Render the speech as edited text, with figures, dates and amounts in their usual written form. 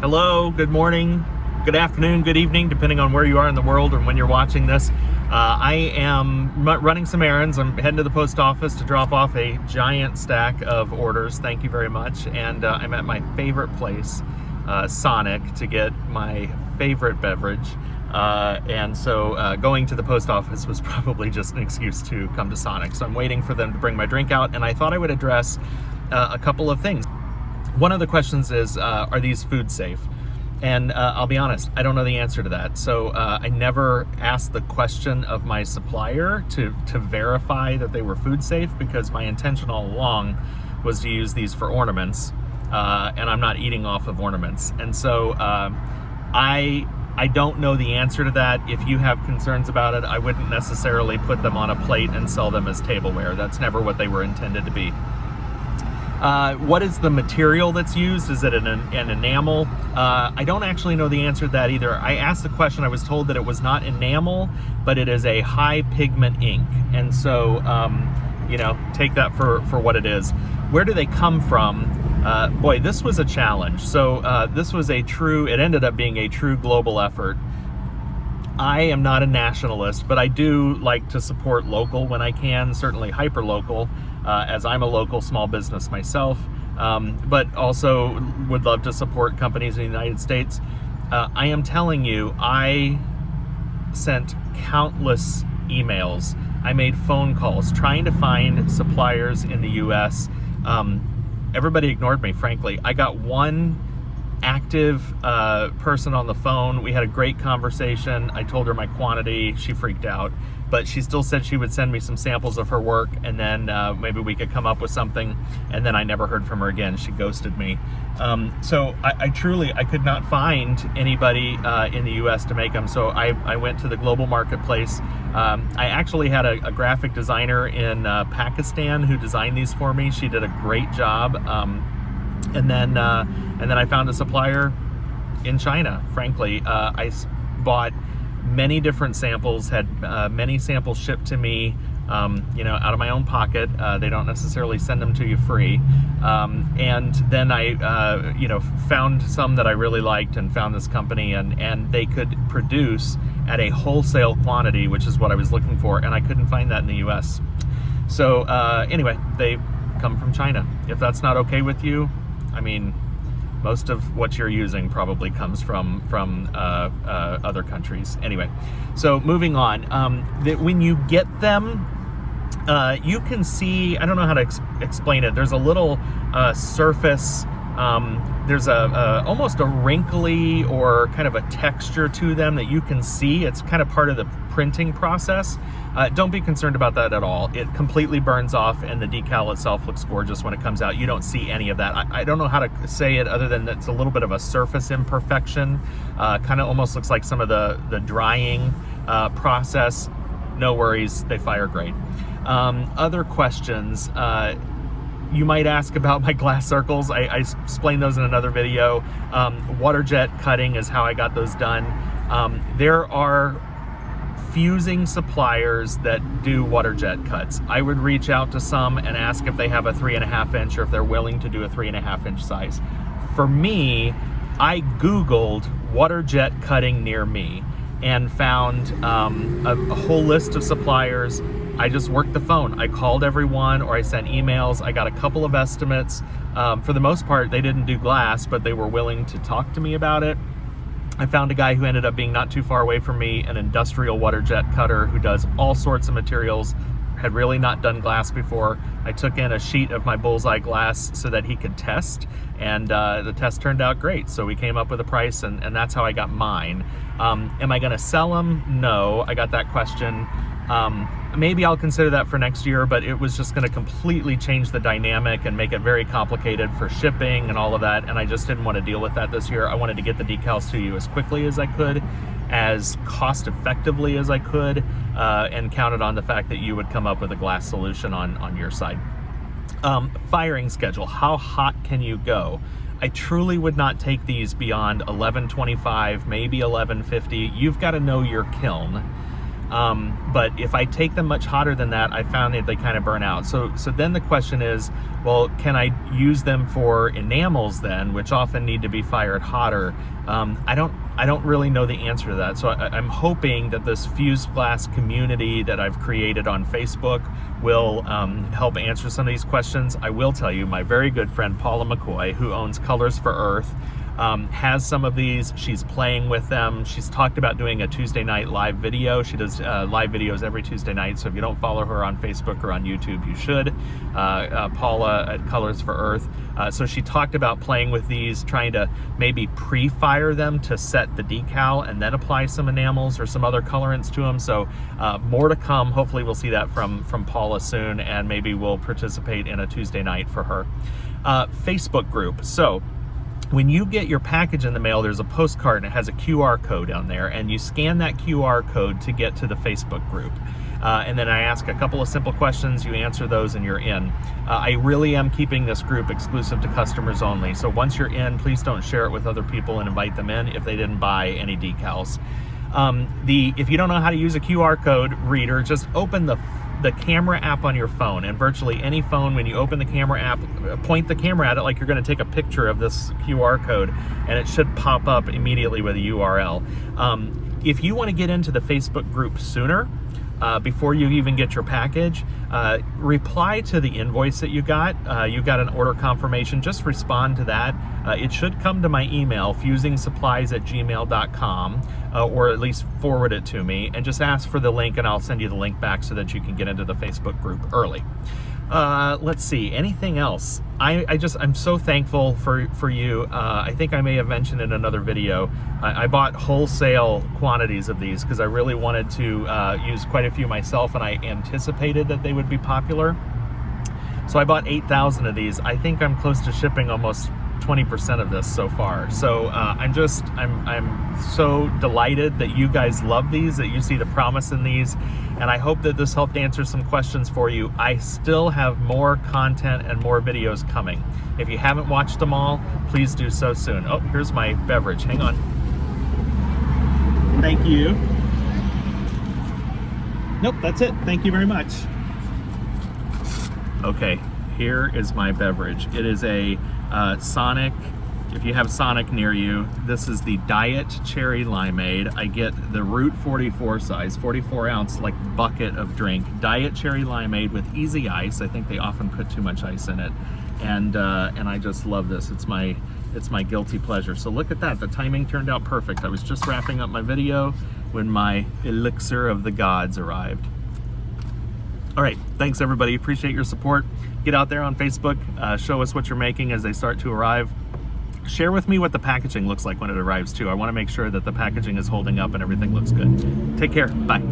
Hello, good morning, good afternoon, good evening, depending on where you are in the world and when you're watching this. I am running some errands. I'm heading to the post office to drop off a giant stack of orders. Thank you very much. And I'm at my favorite place, Sonic, to get my favorite beverage. And so going to the post office was probably just an excuse to come to Sonic. So I'm waiting for them to bring my drink out, and I thought I would address a couple of things. One of the questions is, are these food safe? And I'll be honest, I don't know the answer to that. So I never asked the question of my supplier to verify that they were food safe, because my intention all along was to use these for ornaments, and I'm not eating off of ornaments. And so I don't know the answer to that. If you have concerns about it, I wouldn't necessarily put them on a plate and sell them as tableware. That's never what they were intended to be. What is the material that's used? Is it an enamel? I don't actually know the answer to that either. I asked the question, I was told that it was not enamel, but it is a high pigment ink. And so, take that for what it is. Where do they come from? Boy, this was a challenge. So this was it ended up being a true global effort. I am not a nationalist, but I do like to support local when I can, certainly hyper-local, as I'm a local small business myself, but also would love to support companies in the United States. I am telling you, I sent countless emails. I made phone calls trying to find suppliers in the US. Everybody ignored me, frankly. I got one active person on the phone. We had a great conversation. I told her my quantity. She freaked out, but she still said she would send me some samples of her work, and then maybe we could come up with something. And then I never heard from her again. She ghosted me. So I truly could not find anybody in the US to make them. So I went to the global marketplace. I actually had a graphic designer in Pakistan who designed these for me. She did a great job. And then I found a supplier in China. Frankly, I bought many different samples, had many samples shipped to me, out of my own pocket. They don't necessarily send them to you free. And then I, found some that I really liked and found this company, and they could produce at a wholesale quantity, which is what I was looking for, and I couldn't find that in the US. So anyway, they come from China. If that's not okay with you, I mean, most of what you're using probably comes from other countries. Anyway, so moving on. When you get them, you can see, I don't know how to explain it. There's a little surface. There's almost a wrinkly or kind of a texture to them that you can see. It's kind of part of the printing process. Don't be concerned about that at all. It completely burns off, and the decal itself looks gorgeous when it comes out. You don't see any of that. I don't know how to say it other than it's a little bit of a surface imperfection. Kind of almost looks like some of the drying process. No worries, they fire great. Other questions. You might ask about my glass circles. I explained those in another video. Water jet cutting is how I got those done. There are fusing suppliers that do water jet cuts. I would reach out to some and ask if they have a 3.5 inch or if they're willing to do a 3.5 inch size. For me, I Googled water jet cutting near me and found a whole list of suppliers. I just worked the phone. I called everyone, or I sent emails. I got a couple of estimates. For the most part, they didn't do glass, but they were willing to talk to me about it. I found a guy who ended up being not too far away from me, an industrial water jet cutter who does all sorts of materials, had really not done glass before. I took in a sheet of my bullseye glass so that he could test, and the test turned out great. So we came up with a price, and that's how I got mine. Am I gonna sell them? No, I got that question. Maybe I'll consider that for next year, but it was just going to completely change the dynamic and make it very complicated for shipping and all of that, and I just didn't want to deal with that this year. I wanted to get the decals to you as quickly as I could, as cost effectively as I could, and counted on the fact that you would come up with a glass solution on your side. Firing schedule. How hot can you go? I truly would not take these beyond 1125, maybe 1150. You've got to know your kiln. But if I take them much hotter than that, I found that they kind of burn out. So then the question is, well, can I use them for enamels then, which often need to be fired hotter? I don't really know the answer to that. So I'm hoping that this fused glass community that I've created on Facebook will help answer some of these questions. I will tell you, my very good friend Paula McCoy, who owns Colors for Earth, has some of these. She's playing with them. She's talked about doing a Tuesday night live video. She does live videos every Tuesday night, so if you don't follow her on Facebook or on YouTube, you should. Paula at Colors for Earth. So she talked about playing with these, trying to maybe pre-fire them to set the decal and then apply some enamels or some other colorants to them. So more to come. Hopefully we'll see that from Paula soon, and maybe we'll participate in a Tuesday night for her. Facebook group. So when you get your package in the mail, there's a postcard and it has a QR code on there, and you scan that QR code to get to the Facebook group. And then I ask a couple of simple questions, you answer those, and you're in. I really am keeping this group exclusive to customers only. So once you're in, please don't share it with other people and invite them in if they didn't buy any decals. If you don't know how to use a QR code reader, just open the camera app on your phone, and virtually any phone, when you open the camera app, point the camera at it like you're going to take a picture of this QR code, and it should pop up immediately with a URL. If you want to get into the Facebook group sooner, before you even get your package, reply to the invoice that you got an order confirmation. Just respond to that. It should come to my email, fusingsupplies@gmail.com, or at least forward it to me, and just ask for the link, and I'll send you the link back so that you can get into the Facebook group early. Let's see, anything else? I'm so thankful for you. I think I may have mentioned in another video, I bought wholesale quantities of these because I really wanted to use quite a few myself, and I anticipated that they would be popular. So I bought 8,000 of these. I think I'm close to shipping almost 20% of this so far. So I'm so delighted that you guys love these, that you see the promise in these, and I hope that this helped answer some questions for you. I still have more content and more videos coming. If you haven't watched them all, please do so soon. Oh, here's my beverage. Hang on. Thank you. Nope, that's it. Thank you very much. Okay, here is my beverage. It is a Sonic. If you have Sonic near you, this is the Diet Cherry Limeade. I get the Root 44 size, 44 ounce, like bucket of drink. Diet Cherry Limeade with easy ice. I think they often put too much ice in it, and I just love this. It's my guilty pleasure. So look at that. The timing turned out perfect. I was just wrapping up my video when my elixir of the gods arrived. All right, thanks everybody. Appreciate your support. Get out there on Facebook, show us what you're making as they start to arrive. Share with me what the packaging looks like when it arrives too. I want to make sure that the packaging is holding up and everything looks good. Take care, bye.